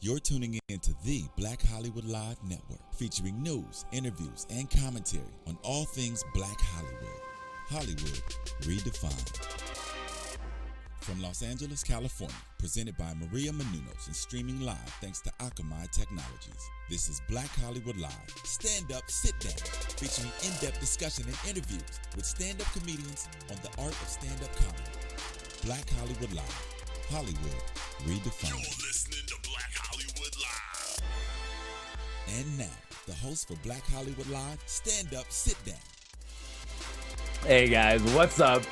You're tuning in to the Black Hollywood Live Network, featuring news, interviews, and commentary on all things Black Hollywood. Hollywood redefined. From Los Angeles, California, presented by Maria Menounos and streaming live thanks to Akamai Technologies. This is Black Hollywood Live. Stand up, sit down, featuring in-depth discussion and interviews with stand-up comedians on the art of stand-up comedy. Black Hollywood Live. Hollywood redefined. You're listening to Black Hollywood Live. And now, the host for Black Hollywood Live, Stand Up, Sit Down. Hey guys, what's up?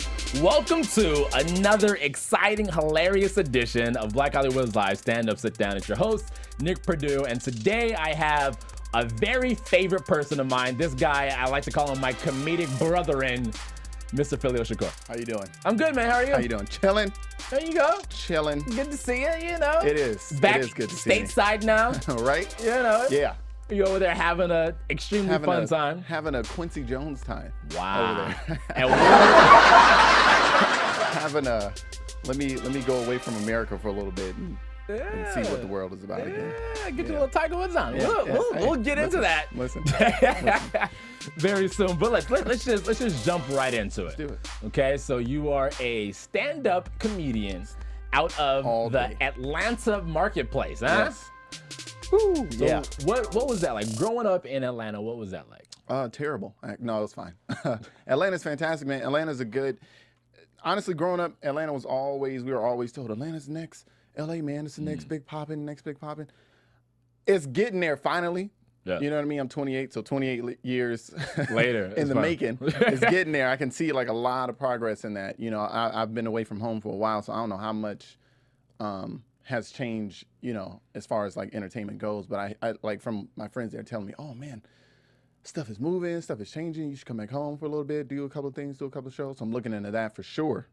Welcome to another exciting, hilarious edition of Black Hollywood Live Stand Up, Sit Down. It's your host, Nick Perdue, and today I have a very favorite person of mine. This guy, I like to call him my comedic brother-in, Mr. Phileo Shacor. How you doing? I'm good, man. How are you? How you doing? Chilling. There you go. Chilling. Good to see you, you know. It is. Back it is good to see you. stateside now. Right? You know. Yeah. You over there having a extremely fun time. Having a Quincy Jones time. Wow. Over there. And Having a let me go away from America for a little bit and see what the world is about again. Yeah, get your little Tiger Woods on. Yeah, We'll get into that. Listen. Very soon. But let's just jump right into it. Do it. Okay, so you are a stand-up comedian out of All the day. Atlanta marketplace, huh? Yes. Woo, so Yeah. What was that like? Growing up in Atlanta, what was that like? Terrible. No, it was fine. Atlanta's fantastic, man. Atlanta's a good. Honestly, growing up, we were always told Atlanta's next. LA, man, it's the next big poppin', It's getting there finally. Yeah. You know what I mean? I'm 28, so 28 years Later, in it's the fine. making. It's getting there. I can see like a lot of progress in that. You know, I've been away from home for a while, so I don't know how much has changed, you know, as far as like entertainment goes. But I like from my friends, they're telling me, oh man, stuff is moving, stuff is changing. You should come back home for a little bit, do a couple of things, do a couple of shows. So I'm looking into that for sure.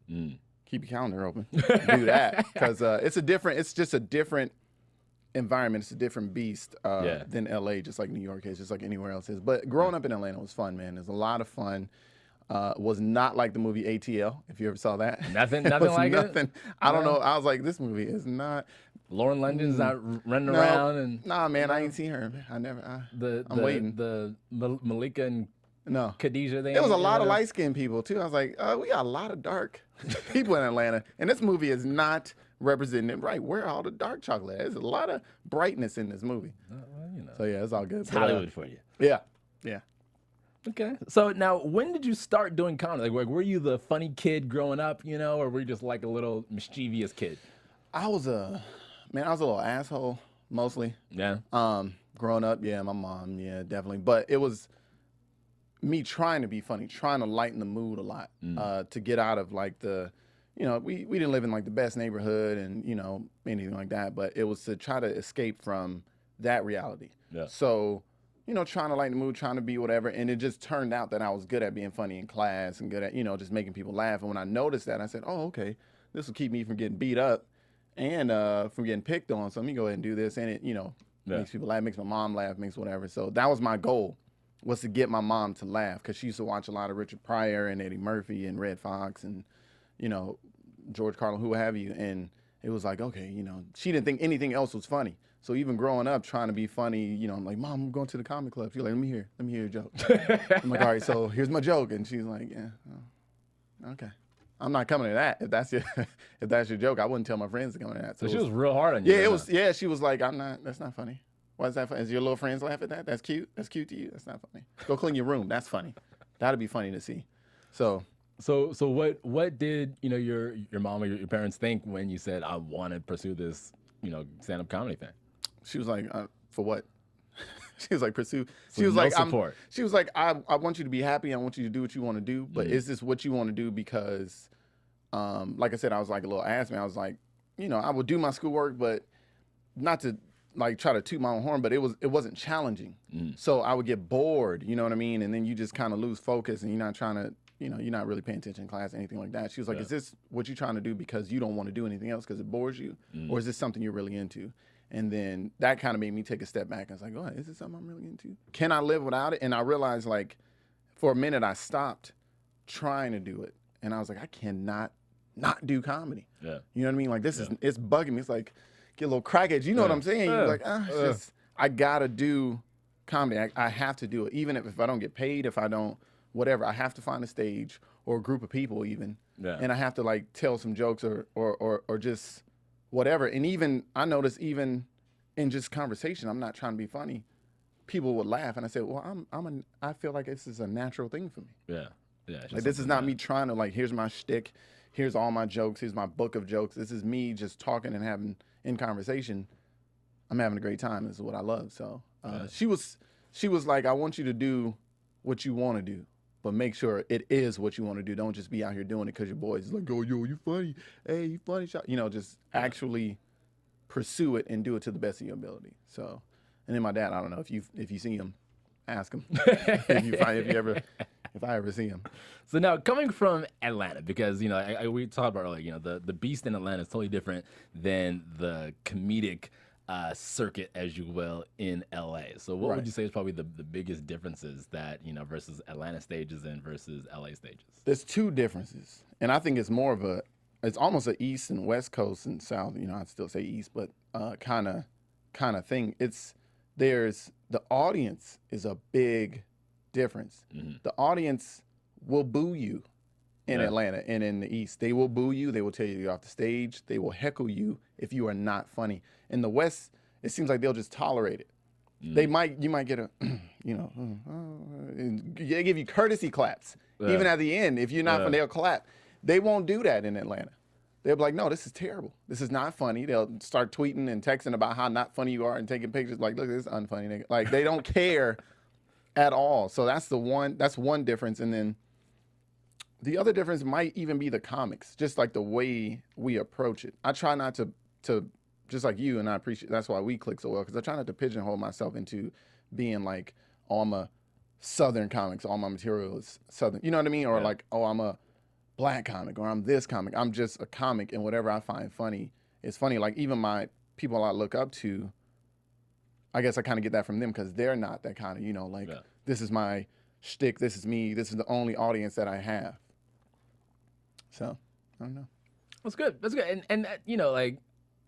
Keep your calendar open. Do that because it's just a different environment. It's a different beast than LA, just like New York is, just like anywhere else is. But growing up in Atlanta was fun, man. It was a lot of fun. Was not like the movie ATL, if you ever saw that. Nothing like nothing. it? I don't know. I was like, this movie is not. Lauren London's not running around and Nah, man, I ain't seen her. I'm waiting. The Malika and No. Khadijah. There was a lot of light-skinned people, too. I was like, we got a lot of dark people in Atlanta. And this movie is not representing right. Where are all the dark chocolate? There's a lot of brightness in this movie. Well, you know, So, yeah, it's all good. it's Hollywood for you. Yeah. Okay. So now, when did you start doing comedy? Like, were you the funny kid growing up, you know, or were you just like a little mischievous kid? I was a little asshole, mostly. Yeah. Growing up, yeah, my mom, yeah, definitely. But it was me trying to be funny, trying to lighten the mood a lot, to get out of like you know, we didn't live in like the best neighborhood and, you know, anything like that, but it was to try to escape from that reality. Yeah. So, you know, trying to lighten the mood, trying to be whatever, and it just turned out that I was good at being funny in class and good at, you know, just making people laugh. And when I noticed that, I said, oh, okay, this will keep me from getting beat up and from getting picked on, so let me go ahead and do this, and it, you know, makes people laugh, makes my mom laugh, makes whatever. So that was my goal, was to get my mom to laugh, because she used to watch a lot of Richard Pryor and Eddie Murphy and Red Fox and, you know, George Carlin, who have you. And it was like, okay, you know, she didn't think anything else was funny. So even growing up trying to be funny, you know, I'm like, Mom, I'm going to the comedy club. She's like, let me hear your joke. I'm like, all right, so here's my joke. And she's like, yeah, okay. I'm not coming to that. If that's your joke, I wouldn't tell my friends to come to that. So she was real hard on you. Yeah, it was. Yeah, she was like, that's not funny. Why is that funny? Is your little friends laugh at that? That's cute. That's cute to you. That's not funny. Go clean your room. That's funny. That'd be funny to see. So what did, you know, your mom or your parents think when you said, I want to pursue this, you know, stand-up comedy thing? she was like, for what? She was like, pursue. She With was no like, support. she was like, I want you to be happy. I want you to do what you want to do. But is this what you want to do? Because, like I said, I was like a little ass man. I was like, you know, I would do my schoolwork, but not to like try to toot my own horn, but it wasn't challenging. So I would get bored, you know what I mean? And then you just kind of lose focus and you're not trying to, you know, you're not really paying attention in class, anything like that. She was like, is this what you're trying to do because you don't want to do anything else because it bores you? Or is this something you're really into? And then that kind of made me take a step back. I was like, oh, is this something I'm really into? Can I live without it? And I realized, like, for a minute, I stopped trying to do it. And I was like, I cannot not do comedy. Yeah. You know what I mean? Like, this is, it's bugging me. It's like, get a little crackheads. You know what I'm saying? You're like, it's just, I gotta do comedy. I have to do it, even if I don't get paid, if I don't, whatever. I have to find a stage or a group of people even, and I have to like tell some jokes or just whatever. And even I notice even in just conversation, I'm not trying to be funny. People would laugh, and I said, "Well, I feel like this is a natural thing for me. Yeah. Like this is not me trying to like. Here's my shtick. Here's all my jokes. Here's my book of jokes. This is me just talking and having in conversation. I'm having a great time. This is what I love. So she was like, I want you to do what you want to do, but make sure it is what you want to do. Don't just be out here doing it because your boys is like, oh, yo, you funny. Hey, you funny shot. You know, just actually pursue it and do it to the best of your ability. So. And then my dad, I don't know if you see him, ask him if I ever see him. So now coming from Atlanta, because we talked about earlier, the beast in Atlanta is totally different than the comedic circuit, as you will, in LA. So what would you say is probably the biggest differences that versus Atlanta stages and versus LA stages? There's two differences, and I think it's more of it's almost an East and West Coast and South. I'd still say East, but kind of thing. There's the audience is a big difference. Mm-hmm. The audience will boo you in Atlanta and in the East. They will boo you. They will tell you to get off the stage. They will heckle you if you are not funny. In the West, it seems like they'll just tolerate it. Mm-hmm. You might get a, they give you courtesy claps. Even at the end, if you're not funny, they'll clap. They won't do that in Atlanta. They'll be like, no, this is terrible. This is not funny. They'll start tweeting and texting about how not funny you are and taking pictures like, look, this is unfunny, nigga. Like, they don't care at all. So that's one difference. And then the other difference might even be the comics, just like the way we approach it. I try not to just like you, and I appreciate, that's why we click so well, because I try not to pigeonhole myself into being like, oh, I'm a Southern comic, so all my material is Southern. You know what I mean? Or like, oh, I'm a Black comic, or I'm this comic. I'm just a comic, and whatever I find funny is funny. Like even my people I look up to, I guess I kind of get that from them because they're not that kind of, this is my shtick, this is me, this is the only audience that I have. So, I don't know. That's good. That's good. And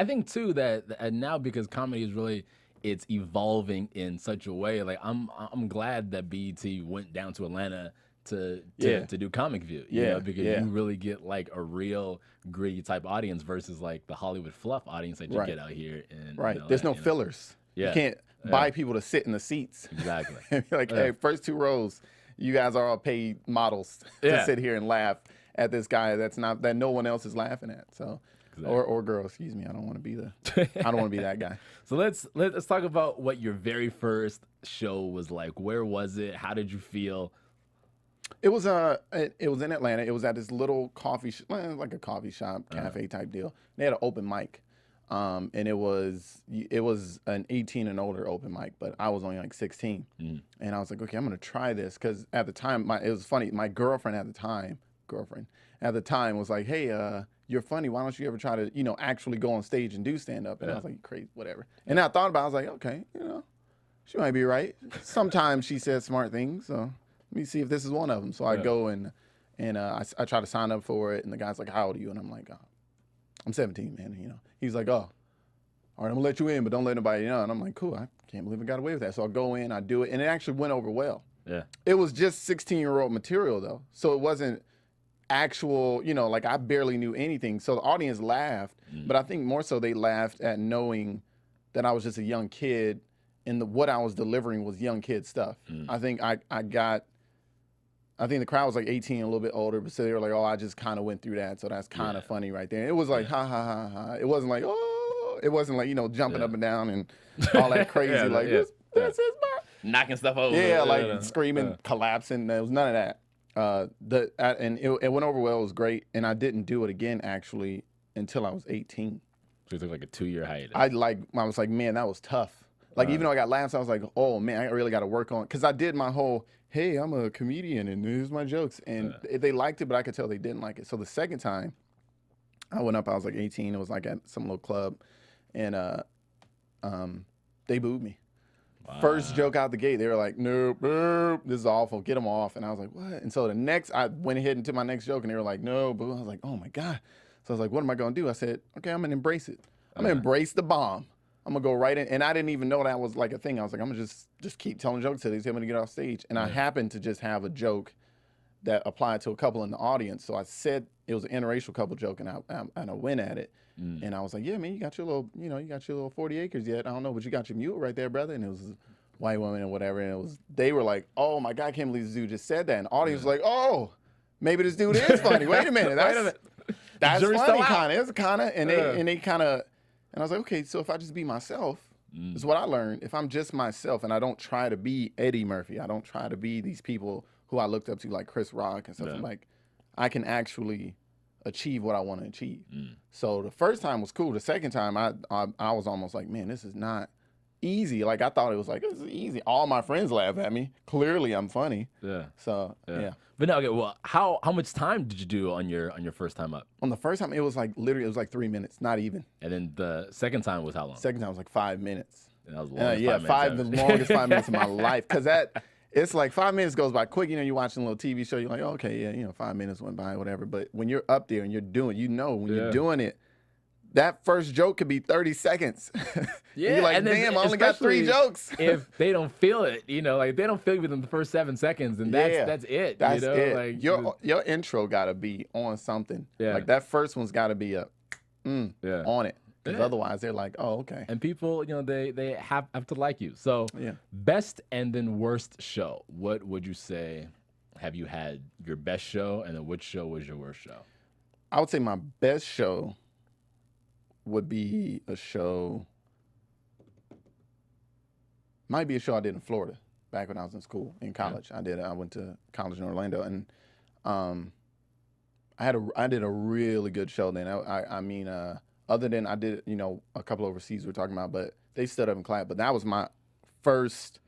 I think too that now, because comedy is really, it's evolving in such a way. Like I'm glad that BET went down to Atlanta to do Comic View, because you really get like a real gritty type audience versus like the Hollywood fluff audience that you get out here. And there's no fillers. You can't buy people to sit in the seats. Exactly. Like, hey, first two rows, you guys are all paid models to sit here and laugh at this guy that no one else is laughing at. So, or girl, excuse me, I don't want to be that guy. So let's talk about what your very first show was like. Where was it? How did you feel? It was in Atlanta. It was at this little coffee like a coffee shop, cafe type deal. They had an open mic, and it was an 18 and older open mic, but I was only like 16, and I was like, okay, I'm gonna try this, because at the time, it was funny. My girlfriend at the time was like, hey, you're funny. Why don't you ever try to actually go on stage and do stand up? And I was like, crazy, whatever. And I thought about it, I was like, okay, she might be right. Sometimes she says smart things, so. Let me see if this is one of them. So I go and I try to sign up for it, and the guy's like, how old are you? And I'm like, oh, I'm 17, man. He's like, oh, all right, I'm gonna let you in, but don't let nobody know. And I'm like, cool, I can't believe I got away with that. So I go in, I do it, and it actually went over well. Yeah. It was just 16-year-old material though, so it wasn't actual, like I barely knew anything. So the audience laughed, but I think more so they laughed at knowing that I was just a young kid, and what I was delivering was young kid stuff. I think I think the crowd was like 18, a little bit older, but so they were like, oh, I just kind of went through that, so that's kind of funny right there. And it was like, ha, ha, ha, ha. It wasn't like, oh, it wasn't like, jumping up and down and all that crazy, this is my... knocking stuff over. Yeah, like screaming, collapsing. There was none of that. And it went over well. It was great. And I didn't do it again, actually, until I was 18. So it took like a 2-year hiatus. I was like, man, that was tough. Like, even though I got laughs, I was like, oh, man, I really got to work on it. Because I did my whole, hey, I'm a comedian, and here's my jokes. And they liked it, but I could tell they didn't like it. So the second time I went up, I was like 18. It was like at some little club. And they booed me. Wow. First joke out the gate, they were like, nope, this is awful. Get them off. And I was like, what? And so I went ahead into my next joke, and they were like, no, boo. I was like, oh, my God. So I was like, what am I going to do? I said, okay, I'm going to embrace it. I'm gonna embrace the bomb. I'm gonna go right in, and I didn't even know that was like a thing. I was like, I'm gonna just keep telling jokes till they tell me to get off stage. And I happened to just have a joke that applied to a couple in the audience. So I said it was an interracial couple joke, and I went at it. And I was like, yeah, man, you got your little 40 acres yet. I don't know, but you got your mule right there, brother. And it was a white woman and whatever. And they were like, oh my God, I can't believe this dude just said that. And the audience was like, oh, maybe this dude is funny. Wait a minute. That's funny, kind of. It's kind of, and they kind of, and I was like, okay, so if I just be myself, this is what I learned. If I'm just myself and I don't try to be Eddie Murphy, I don't try to be these people who I looked up to like Chris Rock and stuff. I'm like, I can actually achieve what I want to achieve. So the first time was cool. The second time, I was almost like, man, this is not easy. Like I thought it was like, this is easy. All my friends laugh at me. Clearly, I'm funny. Yeah. So yeah. But no, okay. Well, how much time did you do on your first time up? On the first time, it was like 3 minutes, not even. And then the second time was how long? Second time was like 5 minutes. And that was the longest the longest 5 minutes of my life. Because it's like 5 minutes goes by quick. You know, you're watching a little TV show. You're like, oh, okay, yeah, 5 minutes went by, whatever. But when you're up there and you're doing, when you're doing it, that first joke could be 30 seconds. You're like, damn, I only got 3 jokes. If they don't feel it, like they don't feel it within the first 7 seconds, and that's it. That's it. Like your intro got to be on something. Yeah. Like that first one's got to be on it. Because otherwise they're like, oh, okay. And people, they have to like you. So best and then worst show. What would you say? Have you had your best show, and then which show was your worst show? I would say my best show would be a show, might be a show I did in Florida back when I was in school, in college. I went to college in Orlando, and I did a really good show then. I mean, other than I did, a couple overseas we were talking about, but they stood up and clapped. But that was my first,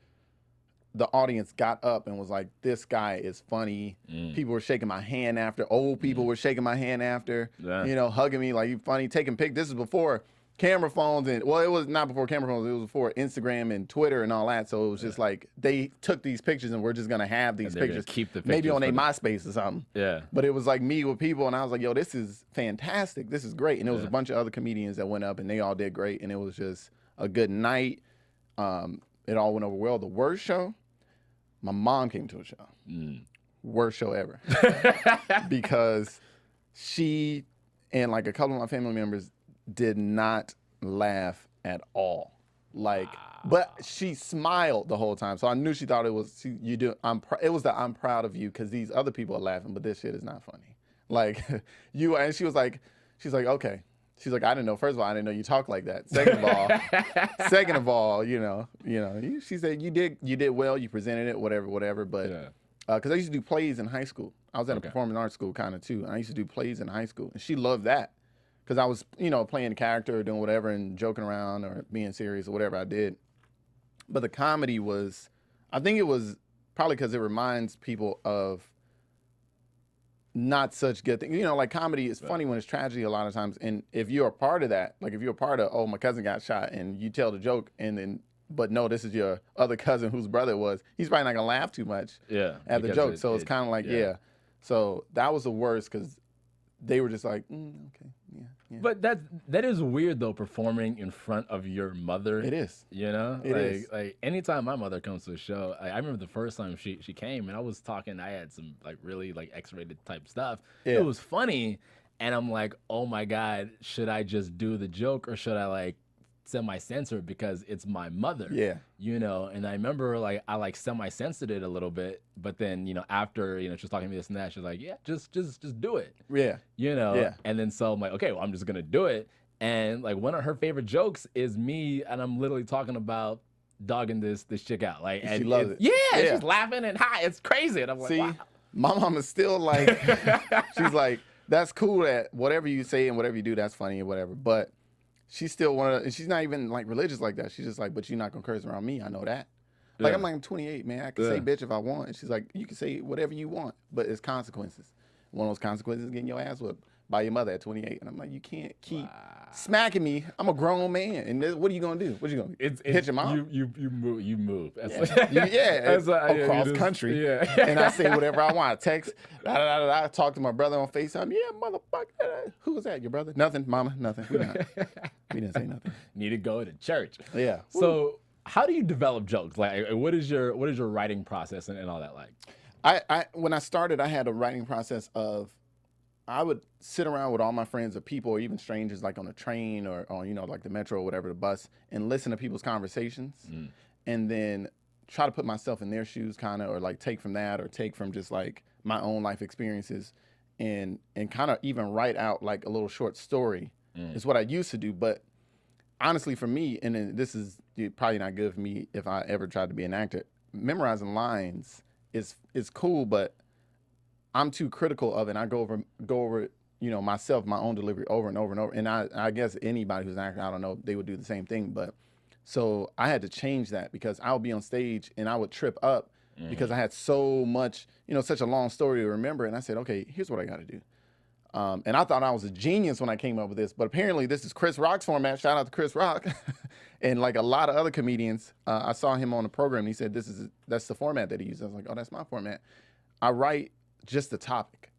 the audience got up and was like, this guy is funny. People were shaking my hand after. Old people were shaking my hand after, hugging me like, you funny, taking pics. This is before camera phones. And well, it was not before camera phones. It was before Instagram and Twitter and all that. So it was just like, they took these pictures and we're just going to have these pictures. Keep the pictures. Maybe on a MySpace or something. Yeah. But it was like me with people. And I was like, yo, this is fantastic. This is great. And there was a bunch of other comedians that went up and they all did great. And it was just a good night. It all went over well. The worst show, my mom came to a show. Worst show ever. Because she and like a couple of my family members did not laugh at all. Like, but she smiled the whole time. So I knew she thought it was, it was I'm proud of you because these other people are laughing, but this shit is not funny. Like, and she was like, okay. She's like, I didn't know. First of all, I didn't know you talk like that. Second of all, she said you did well. You presented it, whatever. But because I used to do plays in high school. I was at a performing arts school kind of too. And I used to do plays in high school, and she loved that because I was, playing a character or doing whatever and joking around or being serious or whatever I did. But the comedy was, I think it was probably because it reminds people of not such good things. Like comedy is funny when it's tragedy a lot of times. And if you're a part of that, like if you're a part of, oh, my cousin got shot and you tell the joke and then, but no, this is your other cousin whose brother it was, he's probably not going to laugh too much at the joke. So it's kind of like, So that was the worst because they were just like, okay, yeah. But that is weird though, performing in front of your mother. It is. It is. Like anytime my mother comes to a show, I remember the first time she came and I was talking, I had some like really like X-rated type stuff. Yeah. It was funny. And I'm like, oh my God, should I just do the joke or should I like semi-censor because it's my mother? Yeah. And I remember like I like semi-censored it a little bit, but then, after, she was talking to me this and that, she's like, yeah, just do it. Yeah. Yeah. And then so I'm like, okay, well, I'm just gonna do it. And like one of her favorite jokes is me, and I'm literally talking about dogging this chick out. Like, and she loves it. Yeah, she's laughing and hi, it's crazy. And I'm like, wow. My mom is still like, she's like, that's cool that whatever you say and whatever you do, that's funny or whatever. But she's still and she's not even like religious like that. She's just like, but you're not gonna curse around me. I know that. Like, I'm like, I'm 28, man. I can say bitch if I want. And she's like, you can say whatever you want, but it's consequences. One of those consequences is getting your ass whipped. by your mother at 28. And I'm like, you can't keep smacking me. I'm a grown man. And what are you going to do? What you going to do? Hit your mom? You move. That's Across country. Yeah. And I say whatever I want. I text. I talk to my brother on FaceTime. Yeah, motherfucker. Who was that? Your brother? Nothing, mama. Nothing. We didn't say nothing. Need to go to church. Yeah. So how do you develop jokes? Like, what is your writing process and all that like? When I started, I had a writing process of, I would sit around with all my friends or people or even strangers, like on a train or on, like the metro or whatever, the bus, and listen to people's conversations, and then try to put myself in their shoes, kind of, or like take from that, or take from just like my own life experiences, and kind of even write out like a little short story. Is what I used to do. But honestly, for me, and then this is probably not good for me if I ever tried to be an actor, memorizing lines is cool, but I'm too critical of it. And I go over, myself, my own delivery over and over and over. And I guess anybody who's an actor, I don't know, they would do the same thing. But so I had to change that because I would be on stage and I would trip up because I had so much, such a long story to remember. And I said, okay, here's what I got to do. And I thought I was a genius when I came up with this, but apparently this is Chris Rock's format. Shout out to Chris Rock. And like a lot of other comedians, I saw him on the program and he said, that's the format that he uses. I was like, oh, that's my format. I write just the topic.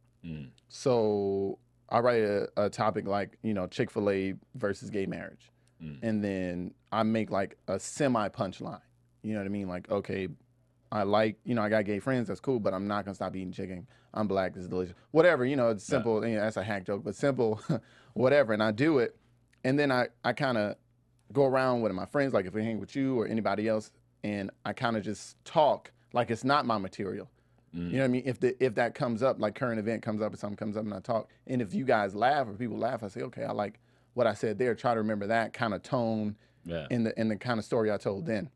So I write a topic like, Chick-fil-A versus gay marriage. And then I make like a semi punchline. You know what I mean? Like, okay, I got gay friends, that's cool, but I'm not gonna stop eating chicken. I'm black, this is delicious. Whatever, it's simple, that's a hack joke, but simple, whatever. And I do it. And then I kind of go around with my friends, like if we hang with you or anybody else, and I kind of just talk like it's not my material. You know what I mean? If that comes up, like current event comes up or something comes up and I talk, and if you guys laugh or people laugh, I say, okay, I like what I said there. Try to remember that kind of tone in the kind of story I told then.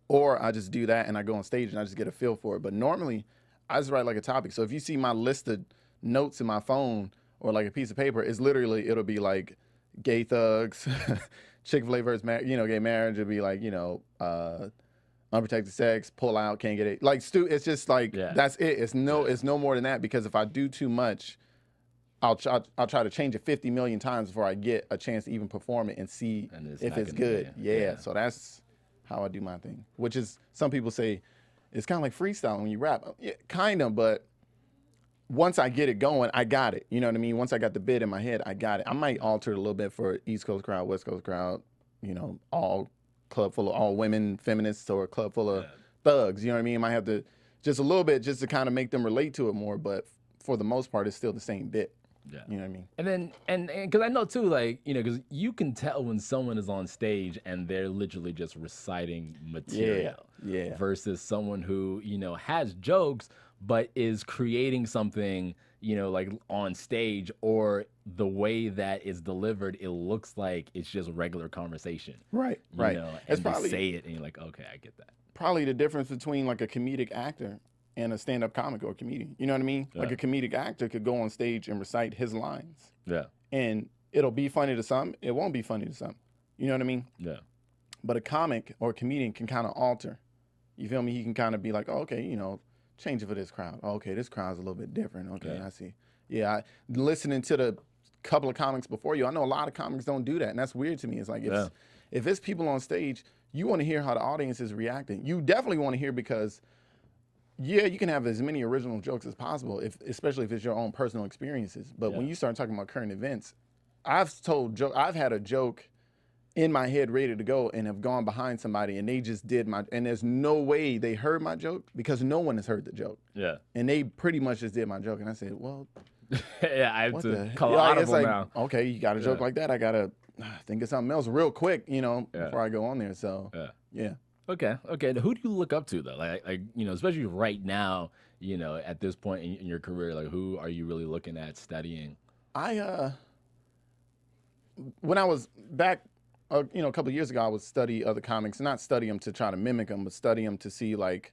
Or I just do that and I go on stage and I just get a feel for it. But normally, I just write like a topic. So if you see my list of notes in my phone or like a piece of paper, it'll be like gay thugs, Chick-fil-A versus gay marriage. It'll be like, unprotected sex, pull out, can't get it. Like, it's just like, that's it. It's no more than that, because if I do too much, I'll try to change it 50 million times before I get a chance to even perform it and see if it's good. Yeah. So that's how I do my thing, which is, some people say it's kind of like freestyling when you rap. Yeah, kind of, but once I get it going, I got it. You know what I mean? Once I got the bit in my head, I got it. I might alter it a little bit for East Coast crowd, West Coast crowd, all club full of all women feminists or a club full of thugs. You know what I mean? I might have to just a little bit just to kind of make them relate to it more, but for the most part, it's still the same bit. Yeah. You know what I mean? And then, and because I know too, like, because you can tell when someone is on stage and they're literally just reciting material versus someone who, has jokes, but is creating something, like on stage, or the way that is delivered, it looks like it's just regular conversation. Right. And they say it and you're like, okay, I get that. Probably the difference between like a comedic actor and a stand-up comic or a comedian. You know what I mean? Like a comedic actor could go on stage and recite his lines. Yeah. And it'll be funny to some, it won't be funny to some. You know what I mean? Yeah. But a comic or a comedian can kind of alter. You feel me? He can kind of be like, oh, okay, change it for this crowd. Oh, okay, this crowd's a little bit different. Okay, I see. Yeah, listening to the couple of comics before you, I know a lot of comics don't do that, and that's weird to me. It's like, if it's people on stage, you want to hear how the audience is reacting. You definitely want to hear, because you can have as many original jokes as possible, especially if it's your own personal experiences. But when you start talking about current events, I've had a joke in my head ready to go and have gone behind somebody and they just did and there's no way they heard my joke, because no one has heard the joke. Yeah. And they pretty much just did my joke. And I said, well, I have to call audible now. Okay, you got a joke like that. I got to think of something else real quick, before I go on there. So, yeah. Okay. Who do you look up to though? Like especially right now, at this point in your career, like who are you really looking at studying? When I was back, a couple of years ago, I would study other comics, not study them to try to mimic them, but study them to see like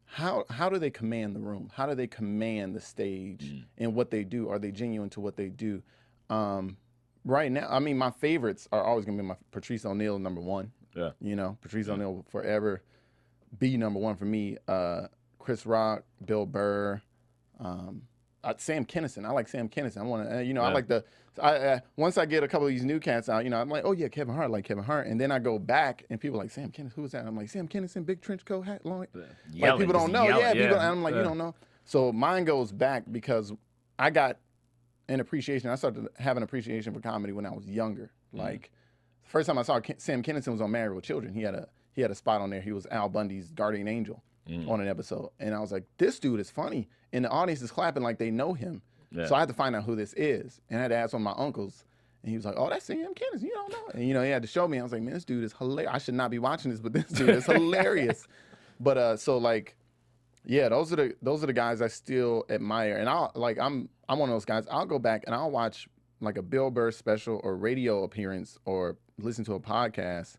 how do they command the room? How do they command the stage and what they do? Are they genuine to what they do? Right now, I mean, my favorites are always gonna be my Patrice O'Neal, number one. Yeah. Patrice O'Neal will forever be number one for me. Chris Rock, Bill Burr, Sam Kinison. I like Sam Kinison. I want to, Yeah. I like the. Once I get a couple of these new cats out, I'm like, oh yeah, Kevin Hart, I like Kevin Hart, and then I go back and people are like Sam Kinison, who is that? I'm like Sam Kinison, big trench coat, hat, long. Like Yelling, people don't just know, yelling, people, and I'm like, you don't know. So mine goes back because I got an appreciation. I started to have an appreciation for comedy when I was younger. Like the first time I saw Sam Kinison was on Married with Children. He had a spot on there. He was Al Bundy's guardian angel on an episode, and I was like, this dude is funny, and the audience is clapping like they know him. Yeah. So I had to find out who this is, and I had to ask one of my uncles, and he was like, "Oh, that's Sam Kinison. You don't know." And he had to show me. I was like, "Man, this dude is hilarious. I should not be watching this, but this dude is hilarious." But so like, yeah, those are the guys I still admire, and I'm one of those guys. I'll go back and I'll watch like a Bill Burr special or radio appearance or listen to a podcast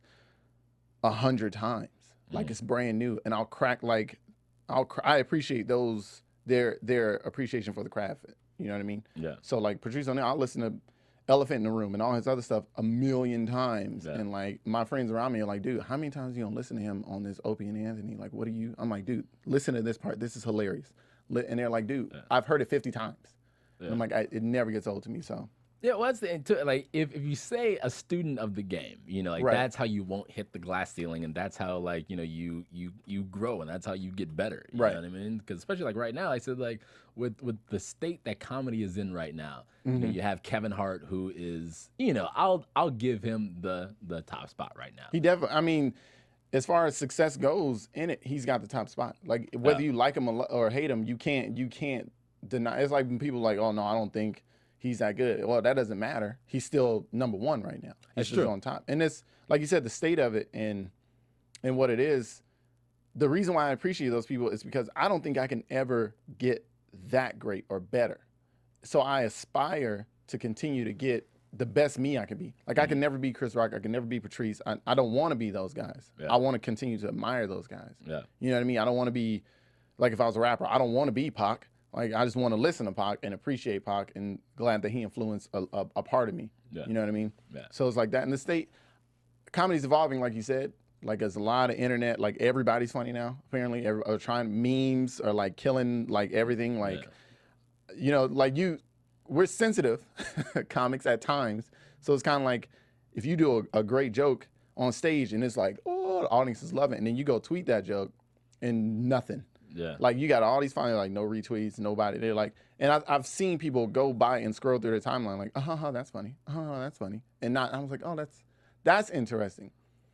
100 times, like it's brand new, and I'll crack like I appreciate those their appreciation for the craft. You know what I mean? Yeah. So like Patrice O'Neal, I'll listen to Elephant in the Room and all his other stuff 1,000,000 times. Yeah. And like my friends around me are like, dude, how many times are you gonna listen to him on this Opie and Anthony? Like, what are you? I'm like, dude, listen to this part. This is hilarious. And they're like, dude, I've heard it 50 times. Yeah. And I'm like, it never gets old to me. So. Yeah, well, that's like if you say a student of the game, like right. That's how you won't hit the glass ceiling, and that's how like you grow, and that's how you get better. You know what I mean? Because especially like right now, I said like with the state that comedy is in right now, you have Kevin Hart, who is I'll give him the top spot right now. He definitely. I mean, as far as success goes in it, he's got the top spot. Like whether you like him or hate him, you can't deny. It's like when people are like, oh no, I don't think he's that good. Well, that doesn't matter. He's still number one right now. He's just on top. And it's like you said, the state of it and what it is. The reason why I appreciate those people is because I don't think I can ever get that great or better. So I aspire to continue to get the best me I can be. Like I can never be Chris Rock. I can never be Patrice. I don't want to be those guys. Yeah. I want to continue to admire those guys. Yeah. You know what I mean? I don't want to be like if I was a rapper. I don't want to be Pac. Like, I just want to listen to Pac and appreciate Pac and glad that he influenced a part of me. Yeah. You know what I mean? Yeah. So it's like that. In the state, comedy's evolving, like you said. Like, there's a lot of internet. Like, everybody's funny now, apparently. Trying memes are, like, killing, like, everything. Like, like we're sensitive comics at times. So it's kind of like if you do a great joke on stage and it's like, oh, the audience is loving it. And then you go tweet that joke and nothing. Yeah. Like you got all these finally like no retweets, nobody. They're like, and I've seen people go by and scroll through their timeline like, that's funny. That's funny. And I was like, oh, that's interesting.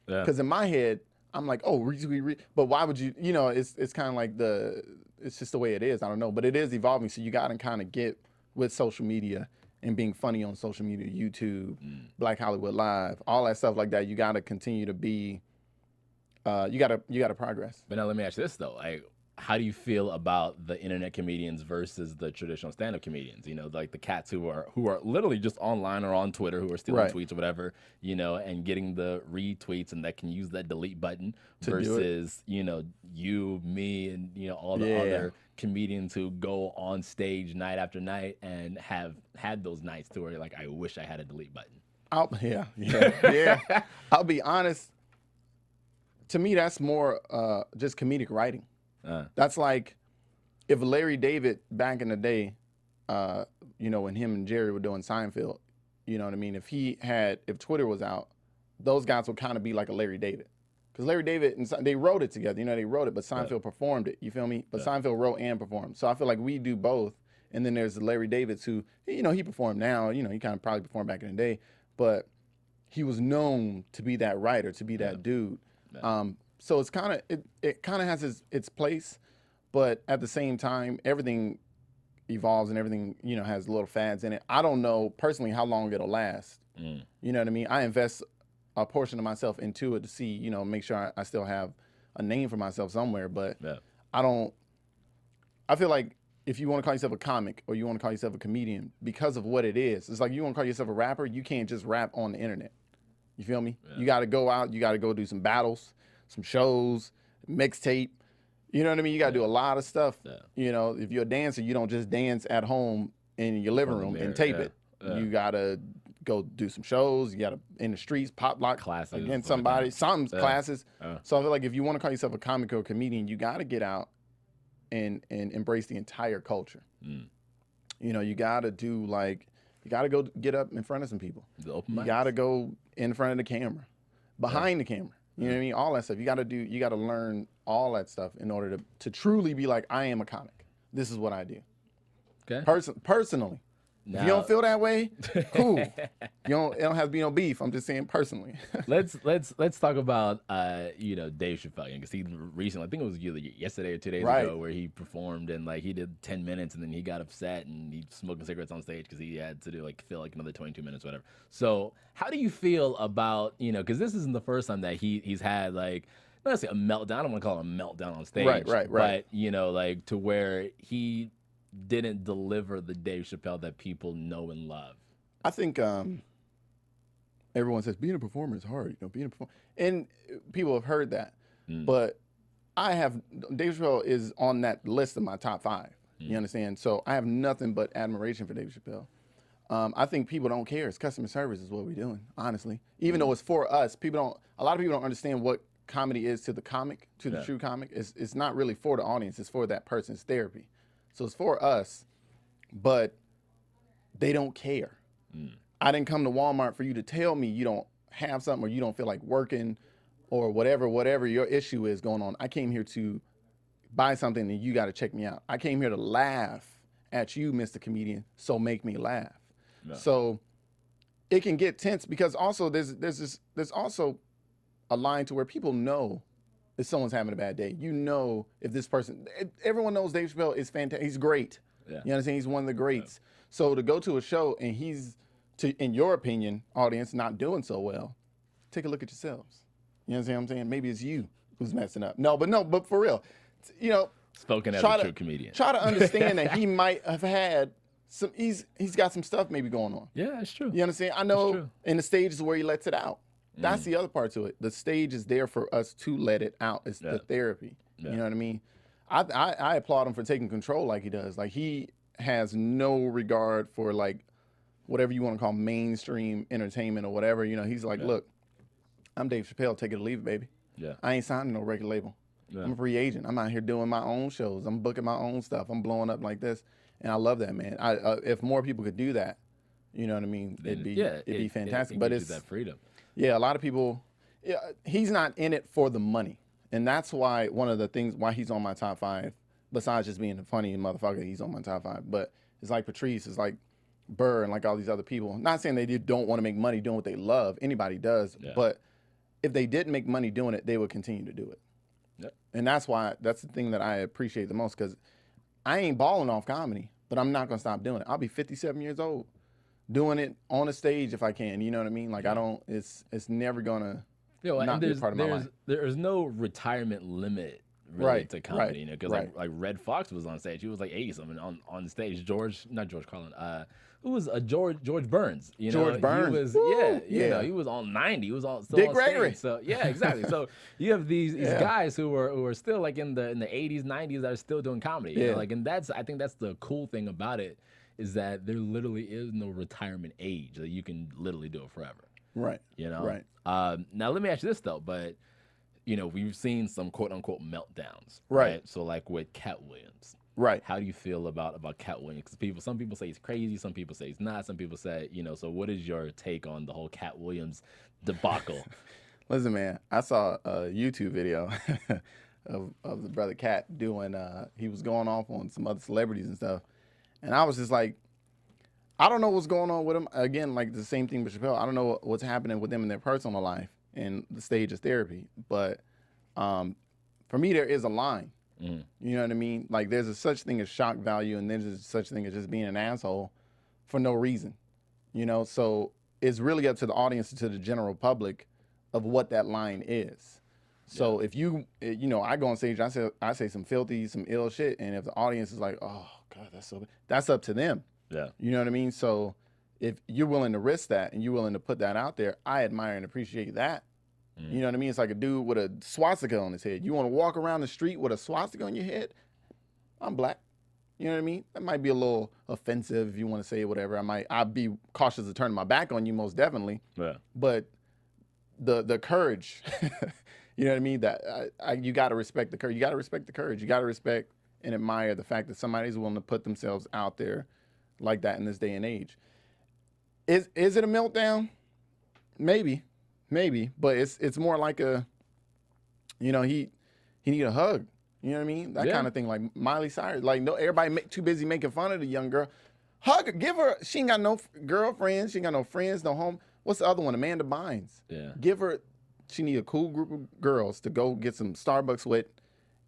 Yeah. Because in my head, I'm like, oh, retweet. But why would you? It's kind of like it's just the way it is. I don't know, but it is evolving. So you got to kind of get with social media and being funny on social media, YouTube, Black Hollywood Live, all that stuff like that. You got to continue to be. You got to progress. But now let me ask you this though, like. How do you feel about the internet comedians versus the traditional stand-up comedians? Like the cats who are literally just online or on Twitter, who are stealing tweets or whatever, and getting the retweets and that can use that delete button versus, you, me, and all the other comedians who go on stage night after night and have had those nights to where you're like, I wish I had a delete button. I'll be honest. To me, that's more just comedic writing. That's like if Larry David back in the day, when him and Jerry were doing Seinfeld, you know what I mean? If Twitter was out, those guys would kind of be like a Larry David. Because Larry David, and they wrote it together. They wrote it, but Seinfeld performed it. You feel me? But Seinfeld wrote and performed. So I feel like we do both. And then there's the Larry Davids who, he performed now. He kind of probably performed back in the day. But he was known to be that writer, to be that dude. Yeah. So it's kind of it kind of has its place, but at the same time, everything evolves and everything has little fads in it. I don't know personally how long it'll last. You know what I mean? I invest a portion of myself into it to see make sure I still have a name for myself somewhere. But I feel like if you want to call yourself a comic or you want to call yourself a comedian because of what it is, it's like you want to call yourself a rapper. You can't just rap on the internet. You feel me? Yeah. You got to go out. You got to go do some battles. Some shows, mixtape, you know what I mean? You got to do a lot of stuff. Yeah. If you're a dancer, you don't just dance at home in your living room and tape it. You got to go do some shows. You got to, in the streets, pop lock classes against somebody, classes. So I feel like if you want to call yourself a comic or a comedian, you got to get out and embrace the entire culture. You know, you got to do like, you got to go get up in front of some people. The open You mics. got to go in front of the camera, behind the camera. You know what I mean? All that stuff. You got to learn all that stuff in order to truly be like, I am a comic. This is what I do. Okay. Personally. If you don't feel that way, cool. It don't have to be no beef. I'm just saying personally. let's talk about Dave Chappelle, because he recently, I think it was either yesterday or 2 days ago, where he performed and like he did 10 minutes and then he got upset and he smoking cigarettes on stage because he had to do fill like another 22 minutes, whatever. So how do you feel about, because this isn't the first time that he's had like, not necessarily a meltdown. I don't want to call it a meltdown on stage, right. But like to where he didn't deliver the Dave Chappelle that people know and love. I think everyone says being a performer is hard, being a performer. And people have heard that. But Dave Chappelle is on that list of my top 5. You understand? So I have nothing but admiration for Dave Chappelle. I think people don't care. It's customer service is what we're doing, honestly. Even though it's for us, a lot of people don't understand what comedy is to the comic, to the true comic. It's not really for the audience. It's for that person's therapy. So it's for us, but they don't care. I didn't come to Walmart for you to tell me you don't have something or you don't feel like working or whatever your issue is going on. I came here to buy something and you got to check me out. I came here to laugh at you, Mr. Comedian, so make me laugh. No. So it can get tense because also there's also a line to where people know if someone's having a bad day. If this person, everyone knows Dave Chappelle is fantastic. He's great. Yeah. You understand? He's one of the greats. Yeah. So to go to a show and he's, in your opinion, audience, not doing so well, take a look at yourselves. You understand what I'm saying? Maybe it's you who's messing up. But for real, spoken as a true comedian. Try to understand that he might have had some, he's got some stuff maybe going on. Yeah, it's true. You understand? I know in the stages where he lets it out. That's the other part to it. The stage is there for us to let it out. It's the therapy. Yeah. You know what I mean? I applaud him for taking control like he does. Like he has no regard for like whatever you want to call mainstream entertainment or whatever. He's like, look, I'm Dave Chappelle. Take it or leave it, baby. Yeah. I ain't signing no record label. Yeah. I'm a free agent. I'm out here doing my own shows. I'm booking my own stuff. I'm blowing up like this, and I love that, man. If more people could do that, you know what I mean? It'd be fantastic. But it's that freedom. Yeah, a lot of people, he's not in it for the money. And that's why one of the things why he's on my top 5, besides just being a funny motherfucker, he's on my top 5. But it's like Patrice, it's like Burr, and like all these other people. Not saying they don't want to make money doing what they love. Anybody does. Yeah. But if they didn't make money doing it, they would continue to do it. Yep. And that's the thing that I appreciate the most, because I ain't balling off comedy, but I'm not going to stop doing it. I'll be 57 years old. Doing it on a stage if I can, you know what I mean? Like it's never gonna not be a part of my life. There's no retirement limit really to comedy, because like Red Fox was on stage. He was like 80 something on stage. Not George Carlin. Who was George Burns? George Burns. He was he was on 90. He was still Dick on Gregory. Stage. So yeah, exactly. So you have these guys who are still like in the 80s, 90s that are still doing comedy. Yeah. And I think that's the cool thing about it. Is that there literally is no retirement age that you can literally do it forever. Right. Right. Now let me ask you this though, but we've seen some quote unquote meltdowns. Right. So like with Katt Williams. Right. How do you feel about Katt Williams? Because some people say he's crazy, some people say he's not, some people say, so what is your take on the whole Katt Williams debacle? Listen, man, I saw a YouTube video of the brother Katt doing he was going off on some other celebrities and stuff. And I was just like, I don't know what's going on with him. Again, like the same thing with Chappelle. I don't know what's happening with them in their personal life and the stage of therapy. But for me, there is a line. You know what I mean? Like there's a such thing as shock value, and there's a such thing as just being an asshole for no reason. So it's really up to the audience and to the general public of what that line is. So if I go on stage, I say some filthy, some ill shit, and if the audience is like, oh God, that's so bad, that's up to them. Yeah. You know what I mean? So if you're willing to risk that and you're willing to put that out there, I admire and appreciate that. You know what I mean? It's like a dude with a swastika on his head. You want to walk around the street with a swastika on your head? I'm black. You know what I mean? That might be a little offensive if you want to say whatever. I'd be cautious of turning my back on you, most definitely. Yeah. But the courage, you know what I mean? That you got to respect the courage. You got to respect the courage. You got to respect and admire the fact that somebody's willing to put themselves out there like that in this day and age. Is it a meltdown? Maybe, but it's more like a, you know, he need a hug. You know what I mean? That kind of thing. Like Miley Cyrus. Like, no, everybody too busy making fun of the young girl. Hug her, give her. She ain't got no girlfriends. She ain't got no friends, no home. What's the other one? Amanda Bynes. Yeah. Give her. She need a cool group of girls to go get some Starbucks with,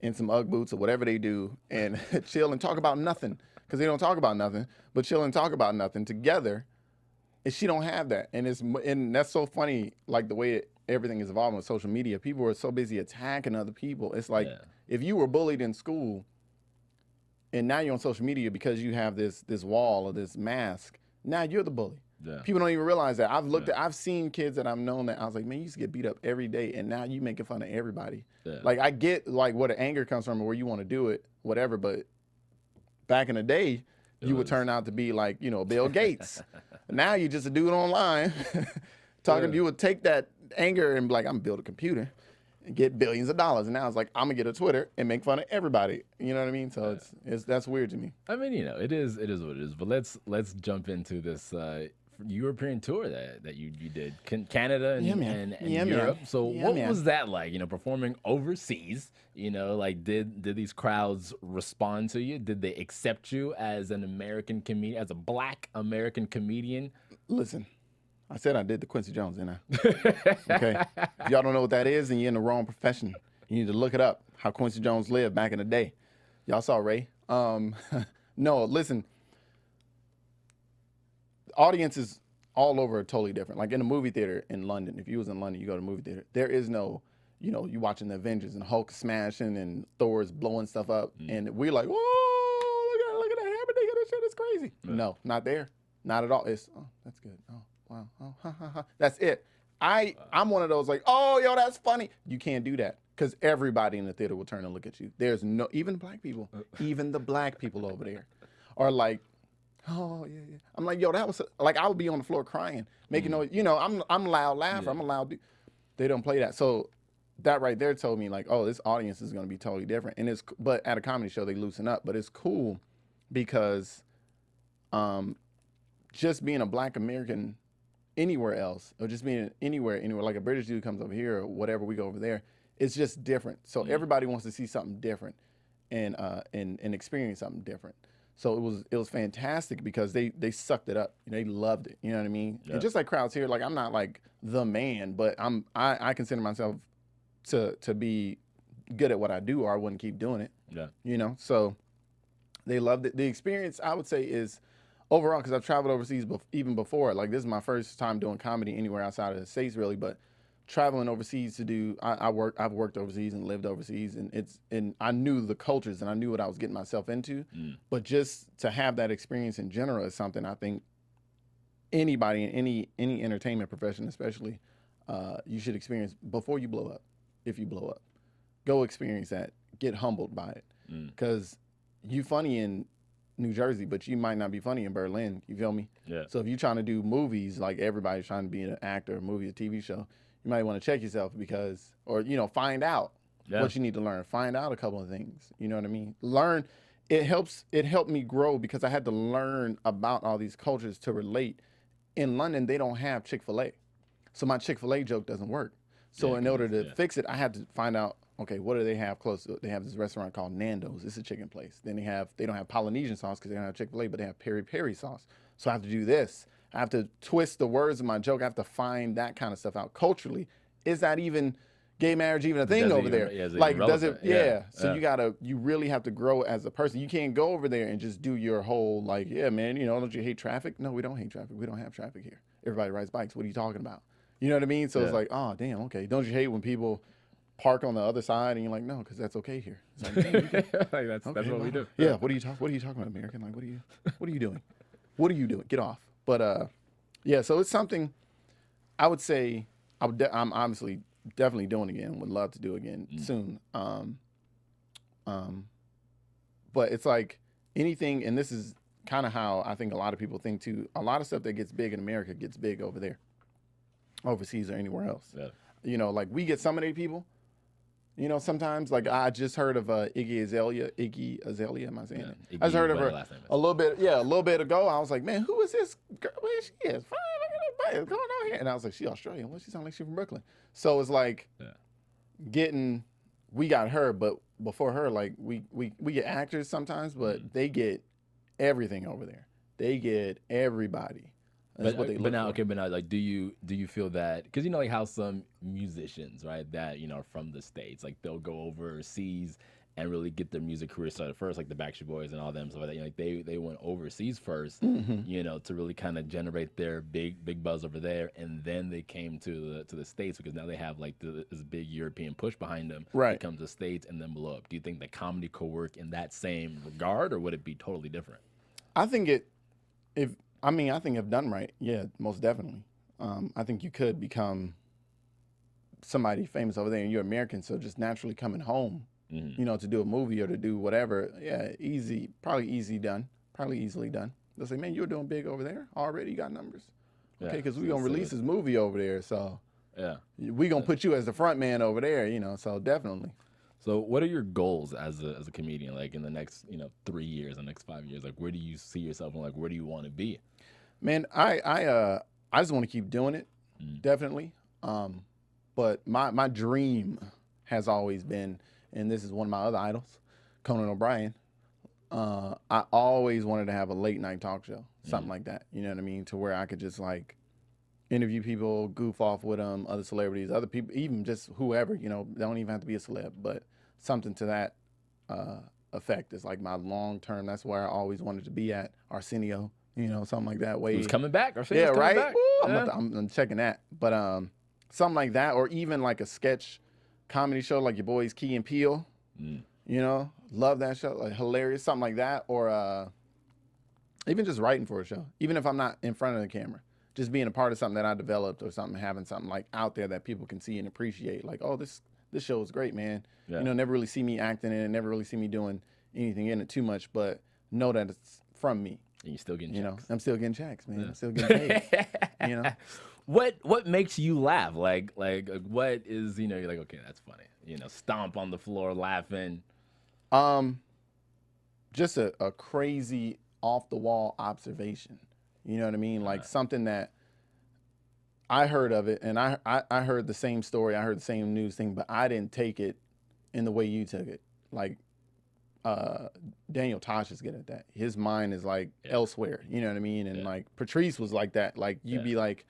and some Ugg boots or whatever they do, and chill and talk about nothing, because they don't talk about nothing, but chill and talk about nothing together. And she don't have that, and that's so funny. Like the way everything is evolving with social media, people are so busy attacking other people. It's like if you were bullied in school, and now you're on social media because you have this wall or this mask. Now you're the bully. Yeah. People don't even realize that. I've seen kids that I've known that I was like, man, you used to get beat up every day, and now you making fun of everybody. Yeah. Like I get like where the anger comes from, or where you want to do it, whatever. But back in the day, you would turn out to be like, you know, Bill Gates. Now you just a dude online talking. You would take that anger and be like, I'm gonna build a computer and get billions of dollars. And now it's like, I'm gonna get a Twitter and make fun of everybody. You know what I mean? So it's that's weird to me. I mean, you know, it is what it is. But let's jump into this European tour that you did, Canada and Europe. So what was that like? You know, performing overseas. You know, like did these crowds respond to you? Did they accept you as an American comedian, as a Black American comedian? Listen, I said I did the Quincy Jones, didn't I? Okay. If y'all don't know what that is, then you're in the wrong profession. You need to look it up. How Quincy Jones lived back in the day. Y'all saw Ray. No, listen. Audiences all over are totally different. Like in a movie theater in London, if you was in London, you go to a movie theater, there is no, you know, you watching the Avengers and Hulk smashing and Thor's blowing stuff up, and we're like, whoa, look at that hammer, this shit is crazy. No, not there. Not at all. It's, oh, that's good. Oh, wow. Oh, ha, ha, ha. That's it. I'm one of those like, oh, yo, that's funny. You can't do that because everybody in the theater will turn and look at you. There's no, even Black people, even the Black people over there are like, oh, yeah, yeah. I'm like, yo, that was, like, I would be on the floor crying, making noise. You know, I'm a loud laugher. I'm a loud dude. They don't play that. So that right there told me, like, oh, this audience is going to be totally different. And but at a comedy show, they loosen up. But it's cool because just being a Black American anywhere else, or just being anywhere, like a British dude comes over here or whatever, we go over there, it's just different. So everybody wants to see something different and experience something different. So it was fantastic because they sucked it up. They loved it. You know what I mean? Yeah. And just like crowds here, like I'm not like the man, but I consider myself to be good at what I do, or I wouldn't keep doing it. Yeah. You know, so they loved it. The experience, I would say, is overall, because I've traveled overseas even before. Like this is my first time doing comedy anywhere outside of the States, really. But traveling overseas to do, I've worked overseas and lived overseas, and I knew the cultures and I knew what I was getting myself into. But just to have that experience in general is something I think anybody in any entertainment profession, especially, you should experience before you blow up. If you blow up, go experience that. Get humbled by it, because you funny in New Jersey, but you might not be funny in Berlin. You feel me? Yeah. So if you're trying to do movies, like everybody's trying to be an actor, a movie, a TV show, you might want to check yourself or you know, find out what you need to learn. Find out a couple of things. You know what I mean? Learn. It helped me grow because I had to learn about all these cultures to relate. In London, they don't have Chick-fil-A, so my Chick-fil-A joke doesn't work. So in order to fix it, I had to find out, okay, what do they have close to? They have this restaurant called Nando's. It's a chicken place. Then they don't have Polynesian sauce because they don't have Chick-fil-A, but they have peri-peri sauce. So I have to do this. I have to twist the words of my joke. I have to find that kind of stuff out. Culturally, is that even gay marriage even a thing over there? Like, does it? Yeah. So you really have to grow as a person. You can't go over there and just do your whole like, yeah, man, you know, don't you hate traffic? No, we don't hate traffic. We don't have traffic here. Everybody rides bikes. What are you talking about? You know what I mean? So it's like, oh, damn, okay. Don't you hate when people park on the other side and you're like, no, because that's okay here. It's like, damn, like that's what we do. Yeah. What are you talking about, American? Like, what are you doing? What are you doing? Get off. But yeah. So it's something I would say I'm obviously definitely doing again. Would love to do again soon. But it's like anything, and this is kind of how I think a lot of people think too. A lot of stuff that gets big in America gets big over there, overseas or anywhere else. Yeah. You know, like we get some of these people, You know, sometimes like I just heard of Iggy Azalea. Iggy Azalea, am I saying it? Iggy, I just heard of whatever her last name is. a little bit ago. I was like, man, who is this girl? Where she is? Fine, look at what's going on here. And I was like, she Australian. What? She sound like she from Brooklyn. So it's like we got her, but before her, like we get actors sometimes, but they get everything over there. They get everybody. That's what they look for. But now, like, do you feel that, because you know, like how some musicians, right, that you know are from the States, like they'll go overseas and really get their music career started first, like the Backstreet Boys and all them stuff like that. You know, like they went overseas first, you know, to really kind of generate their big buzz over there, and then they came to the States because now they have like this big European push behind them. Right. They come to the States and then blow up. Do you think that comedy could work in that same regard, or would it be totally different? I think if done right, yeah, most definitely. I think you could become somebody famous over there, and you're American, so just naturally coming home, you know, to do a movie or to do whatever, yeah, probably easily done. They'll say, man, you're doing big over there already. You got numbers, okay? Because we're gonna release this movie over there, so we're gonna put you as the front man over there, you know. So definitely. So what are your goals as a comedian, like in the next 3 years, the next 5 years? Like, where do you see yourself, and like where do you want to be? Man, I just want to keep doing it, definitely. But my dream has always been, and this is one of my other idols, Conan O'Brien. I always wanted to have a late night talk show, something like that. You know what I mean? To where I could just like interview people, goof off with them, other celebrities, other people, even just whoever. You know, they don't even have to be a celeb, but something to that effect is like my long term. That's where I always wanted to be at. Arsenio. You know, something like that. Who's coming back? Yeah, right. Back. I'm checking that. But something like that, or even like a sketch comedy show, like your boys Key and Peele. You know, love that show, like hilarious, something like that. Or even just writing for a show, even if I'm not in front of the camera, just being a part of something that I developed or something, having something like out there that people can see and appreciate. Like, oh, this show is great, man. Yeah. You know, never really see me acting in it, never really see me doing anything in it too much, but know that it's from me. And you're still getting checks. You know, I'm still getting checks, man. I'm still getting paid. You know, what makes you laugh? Like what is, you know, you're like, okay, that's funny. You know, stomp on the floor laughing. Just a crazy off the wall observation. You know what I mean? Like something that I heard of it, and I heard the same story. I heard the same news thing, but I didn't take it in the way you took it. Like. Daniel Tosh is good at that. His mind is like elsewhere, you know what I mean? And like Patrice was like that. Like you'd be like,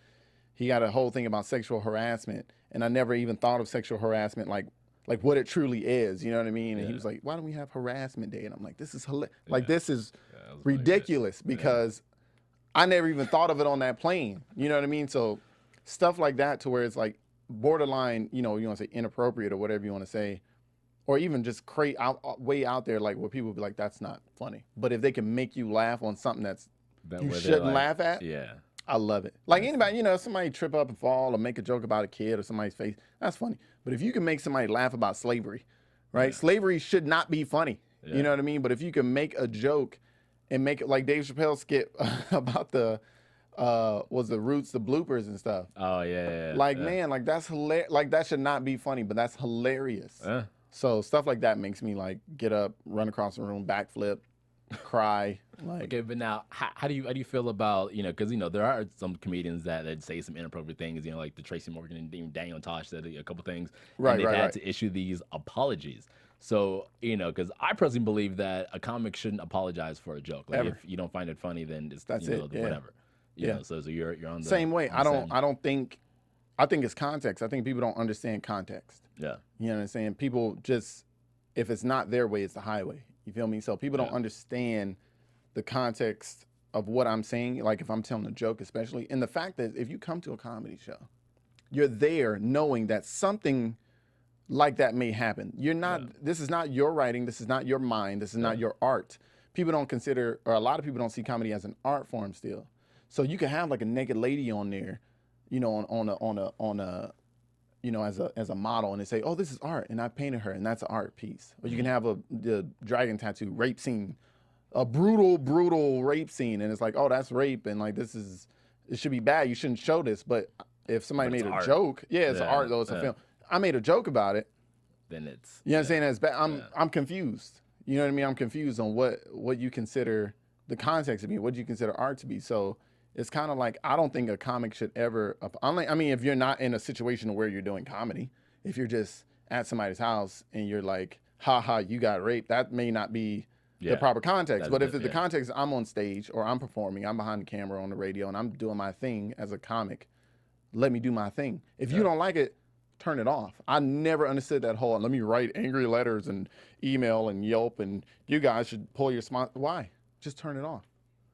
he got a whole thing about sexual harassment, and I never even thought of sexual harassment like what it truly is, you know what I mean? And he was like, why don't we have harassment day? And I'm like, this is like this is ridiculous because I never even thought of it on that plane, you know what I mean? So stuff like that, to where it's like borderline, you know, you want to say inappropriate or whatever you want to say. Or even just way out there, like where people be like, that's not funny. But if they can make you laugh on something that you shouldn't laugh at, I love it. Like anybody, you know, somebody trip up and fall or make a joke about a kid or somebody's face, that's funny. But if you can make somebody laugh about slavery, right? Slavery should not be funny. You know what I mean? But if you can make a joke and make it like Dave Chappelle skit about the roots, the bloopers and stuff. Oh yeah. Like man, like that's hilarious. Like that should not be funny, but that's hilarious. So stuff like that makes me like get up, run across the room, backflip, cry. Like, okay, but now how do you feel about, you know, because you know there are some comedians that say some inappropriate things, you know, like the Tracy Morgan and even Daniel Tosh said a couple things, and they've had to issue these apologies. So you know, because I personally believe that a comic shouldn't apologize for a joke. Like if you don't find it funny, then that's whatever. You know, so you're on the same way. I think it's context. I think people don't understand context. Yeah. You know what I'm saying? People just, if it's not their way, it's the highway. You feel me? So people don't understand the context of what I'm saying. Like if I'm telling a joke, especially. And the fact that if you come to a comedy show, you're there knowing that something like that may happen. You're not, this is not your writing. This is not your mind. This is not your art. People don't consider, or a lot of people don't see comedy as an art form still. So you can have like a naked lady on there, you know, on a you know, as a model, and they say, oh, this is art, and I painted her, and that's an art piece. Or you can have the dragon tattoo rape scene, a brutal rape scene, and it's like, oh, that's rape, and like it should be bad. You shouldn't show this. But if somebody made a joke, it's art though, it's a film. I made a joke about it, then it's You know what I'm saying? That's bad. I'm confused. You know what I mean? I'm confused on what you consider the context to be, what you consider art to be. So it's kind of like, I don't think a comic should ever, I mean, if you're not in a situation where you're doing comedy, if you're just at somebody's house and you're like, ha ha, you got raped, that may not be the proper context. But if the context, I'm on stage or I'm performing, I'm behind the camera on the radio and I'm doing my thing as a comic, let me do my thing. If you don't like it, turn it off. I never understood that whole, let me write angry letters and email and Yelp and you guys should pull your sponsor. Why? Just turn it off.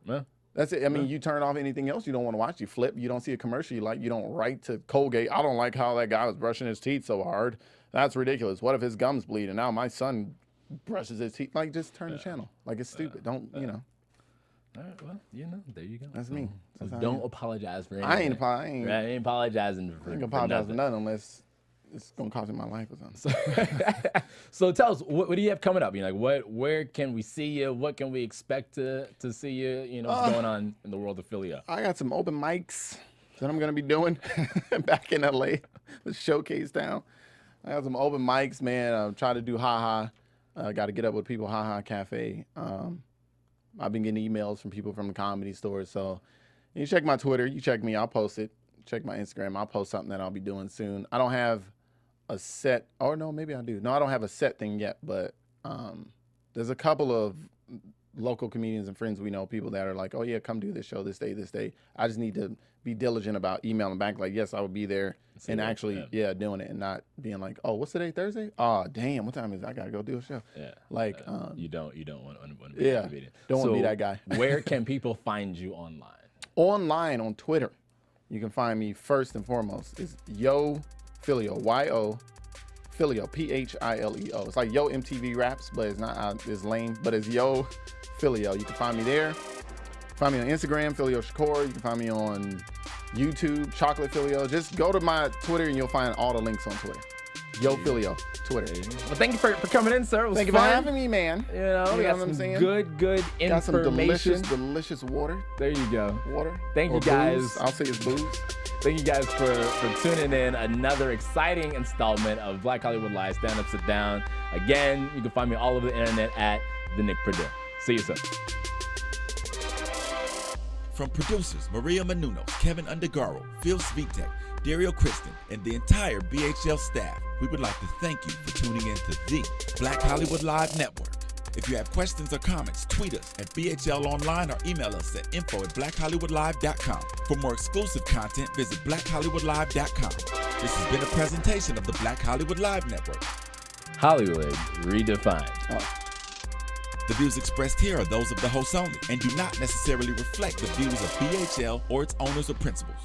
Yeah. That's it. I mean, you turn off anything else you don't want to watch. You flip. You don't see a commercial you like. You don't write to Colgate. I don't like how that guy was brushing his teeth so hard. That's ridiculous. What if his gums bleed and now my son brushes his teeth? Like, just turn the channel. Like, it's stupid. Don't, you know. All right, well, there you go. That's me. So don't apologize for anything. I ain't apologizing for for nothing unless it's gonna cost me my life or something. So tell us, what do you have coming up? You know, like where can we see you? What can we expect to see you? You know, what's going on in the world of Phileo? I got some open mics that I'm gonna be doing back in LA, the showcase town. I got some open mics, man. I'm trying to do Ha Ha. Got to get up with people. Ha Ha Cafe. I've been getting emails from people from the comedy stores. So you check my Twitter. You check me. I'll post it. Check my Instagram. I'll post something that I'll be doing soon. I don't have a set, or no, maybe I do. No, I don't have a set thing yet, but there's a couple of local comedians and friends we know, people that are like, oh yeah, come do this show this day, this day. I just need to be diligent about emailing back, like, yes, I will be there, and actually, doing it, and not being like, oh, what's today, Thursday? Oh, damn, what time is it? I gotta go do a show. Yeah, like, you don't want to be a comedian. Don't want to be that guy. Where can people find you online? Online on Twitter. You can find me first and foremost is Yo Phileo, Y-O, Phileo, Phileo. It's like Yo MTV Raps, but it's not, it's lame, but it's Yo Phileo. You can find me there. Find me on Instagram, Phileo Shacor. You can find me on YouTube, Chocolate Phileo. Just go to my Twitter and you'll find all the links on Twitter. Yo Phileo, Twitter. Well, thank you for coming in, sir. It was Thank you fun. for having me, man. You know, we got some good information. Got some delicious water. There you go. Water. Thank you guys. Booze. I'll say it's booze. Thank you guys for tuning in. Another exciting installment of Black Hollywood Live Stand Up, Sit Down. Again, you can find me all over the internet at The Nick Purdue. See you soon. From producers Maria Menounos, Kevin Undergaro, Phil Svitek, Dario Kristen, and the entire BHL staff, we would like to thank you for tuning in to the Black Hollywood Live Network. If you have questions or comments, tweet us at BHL Online or email us at info@blackhollywoodlive.com. For more exclusive content, visit blackhollywoodlive.com. This has been a presentation of the Black Hollywood Live Network. Hollywood redefined. The views expressed here are those of the host only and do not necessarily reflect the views of BHL or its owners or principals.